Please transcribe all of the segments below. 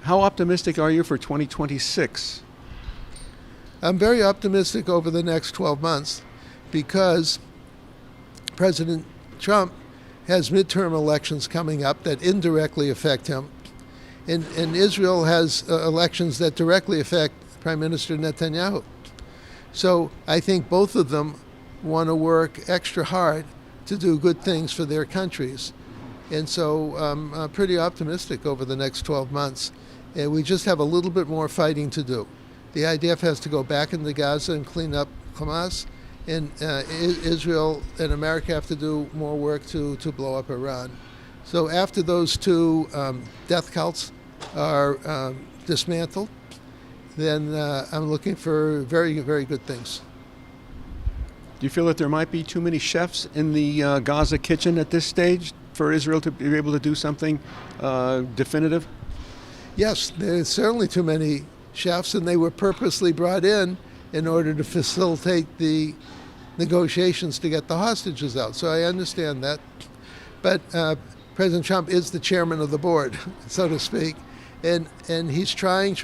How optimistic are you for 2026? I'm very optimistic over the next 12 months because President Trump has midterm elections coming up that indirectly affect him. And Israel has elections that directly affect Prime Minister Netanyahu. So I think both of them want to work extra hard to do good things for their countries. And so I'm pretty optimistic over the next 12 months. And we just have a little bit more fighting to do. The IDF has to go back into Gaza and clean up Hamas. And Israel and America have to do more work to blow up Iran. So after those two death cults are dismantled, then I'm looking for very, very good things. Do you feel that there might be too many chefs in the Gaza kitchen at this stage for Israel to be able to do something definitive? Yes, there's certainly too many chefs, and they were purposely brought in order to facilitate the negotiations to get the hostages out. So I understand that. But President Trump is the chairman of the board, so to speak, and he's trying,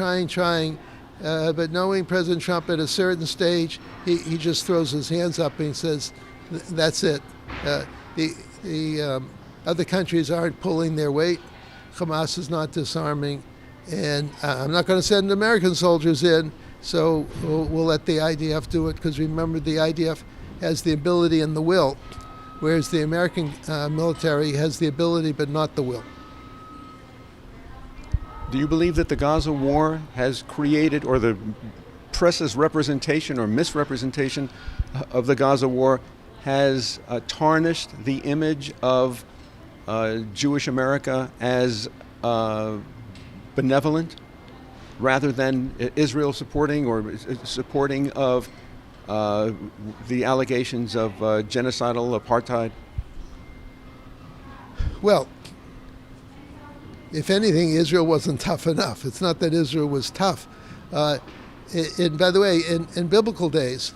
but knowing President Trump at a certain stage, he just throws his hands up and he says, that's it. The other countries aren't pulling their weight. Hamas is not disarming. And I'm not going to send American soldiers in, so we'll let the IDF do it, because remember, the IDF has the ability and the will, whereas the American military has the ability but not the will. Do you believe that the Gaza war has created, or the press's representation or misrepresentation of the Gaza war has tarnished the image of Jewish America as benevolent, rather than Israel supporting of the allegations of genocidal apartheid? Well, if anything, Israel wasn't tough enough. It's not that Israel was tough. And by the way, in biblical days,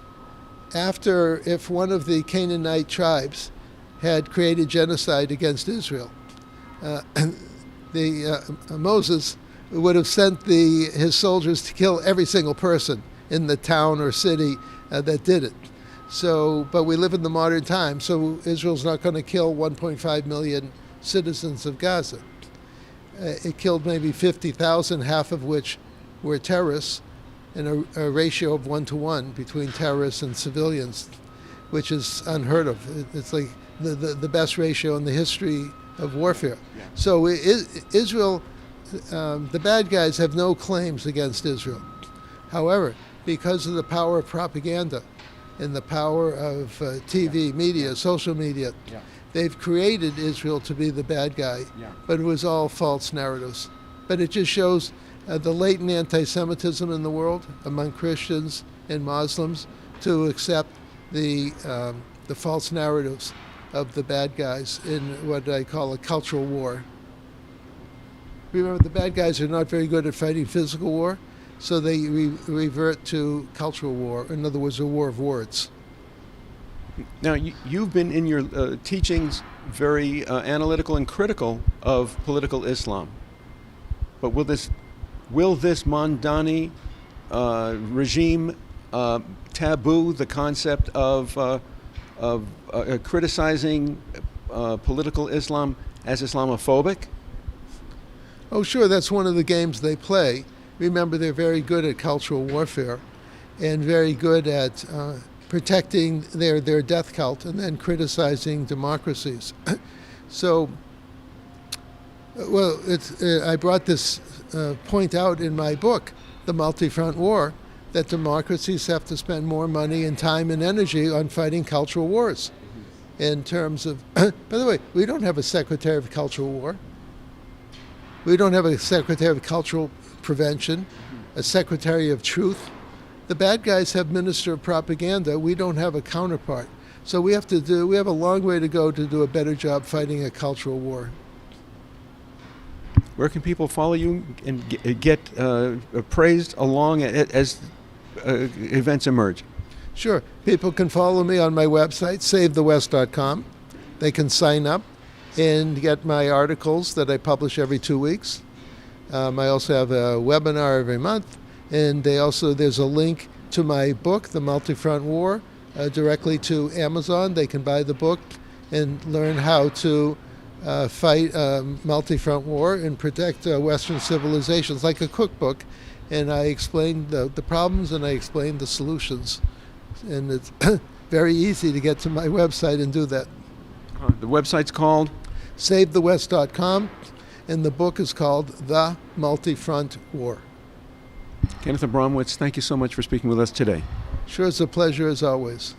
if one of the Canaanite tribes had created genocide against Israel, Moses would have sent his soldiers to kill every single person in the town or city that did it. So, but we live in the modern time, so Israel's not going to kill 1.5 million citizens of Gaza. It killed maybe 50,000, half of which were terrorists, in a ratio of 1-to-1 between terrorists and civilians, which is unheard of. It's like the best ratio in the history of warfare. Yeah. So Israel, the bad guys have no claims against Israel. However, because of the power of propaganda and the power of TV, media, social media, they've created Israel to be the bad guy, but it was all false narratives. But it just shows the latent anti-Semitism in the world among Christians and Muslims to accept the false narratives of the bad guys in what I call a cultural war. Remember, the bad guys are not very good at fighting physical war, so they revert to cultural war, in other words, a war of words. Now, you've been in your teachings very analytical and critical of political Islam. But will this Mandani regime taboo the concept of criticizing political Islam as Islamophobic? Oh, sure, that's one of the games they play. Remember, they're very good at cultural warfare and very good at protecting their death cult and then criticizing democracies. So, well, I brought this point out in my book, The Multi-Front War, that democracies have to spend more money and time and energy on fighting cultural wars. In terms of, by the way, we don't have a Secretary of Cultural War. We don't have a Secretary of Cultural Prevention, a Secretary of Truth. The bad guys have Minister of Propaganda. We don't have a counterpart. So we have a long way to go to do a better job fighting a cultural war. Where can people follow you and get praised along as events emerge? Sure. People can follow me on my website, savethewest.com. They can sign up and get my articles that I publish every 2 weeks. I also have a webinar every month, and there's a link to my book, The Multi-Front War, directly to Amazon. They can buy the book and learn how to fight a multi-front war and protect Western civilizations, like a cookbook. And I explain the problems and I explain the solutions. And it's very easy to get to my website and do that. The website's called? SaveTheWest.com, and the book is called The Multi-Front War. Kenneth Abramowitz, thank you so much for speaking with us today. Sure, it's a pleasure as always.